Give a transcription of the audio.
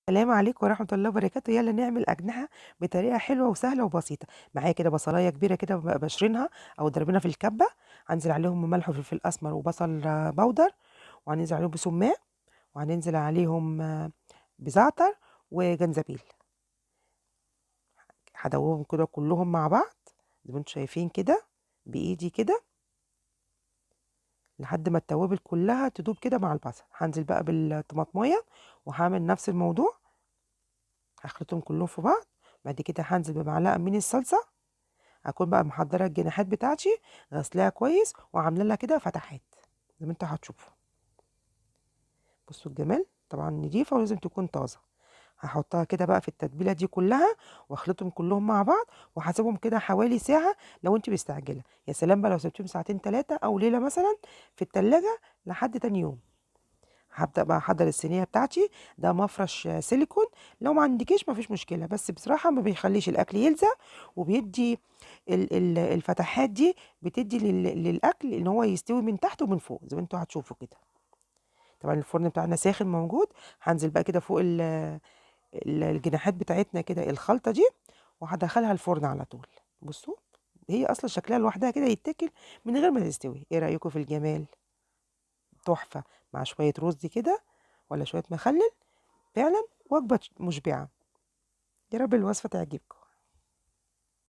السلام عليكم ورحمة الله وبركاته. يلا نعمل أجنحة بطريقة حلوة وسهلة وبسيطة. معايا كده بصلاية كبيرة كده بشرينها أو ضربينها في الكبة. هنزل عليهم بملح وفلفل أسمر وبصل بودر، وهننزل عليهم بسماق، وهننزل عليهم بزعتر وجنزبيل. هدوبهم كده كلهم مع بعض زي ما انتم شايفين كده بإيدي كده لحد ما التوابل كلها تدوب كده مع البصل. هنزل بقى بالطماطمية وهعمل نفس الموضوع، هخلطهم كلهم في بعض. بعد كده هنزل بمعلقة من الصلصة، هكون بقى محضرة الجناحات بتاعتي، غسلاها كويس وعاملة لها كده فتحات زي ما انتوا هتشوفوا. بصوا الجمال، طبعا نضيفة ولازم تكون طازة. هحطها كده بقى في التتبيلة دي كلها واخلطهم كلهم مع بعض، وهسيبهم كده حوالي ساعة لو انت مستعجلة. يا سلام بقى لو سبتهم ساعتين تلاتة او ليلة مثلا في التلاجة لحد تاني يوم. هبدأ بقى احضر الصينية بتاعتي. ده مفرش سيليكون، لو ما عندكيش مفيش مشكلة، بس بصراحة ما بيخليش الاكل يلزق، وبيدي الفتحات دي بتدي للاكل ان هو يستوي من تحت ومن فوق زي ما انتوا هتشوفوا كده. طبعا الفرن بتاعنا ساخن موجود. هنزل بقى كده فوق الجناحات بتاعتنا كده الخلطة دي، وهدخلها الفرن على طول. بصوا، هي اصلا شكلها لوحدها كده يتاكل من غير ما تستوي. ايه رأيكم في الجمال؟ تحفة، مع شوية رز كده ولا شوية مخلل، فعلا وجبة مشبعة. يا رب الوصفة تعجبكم.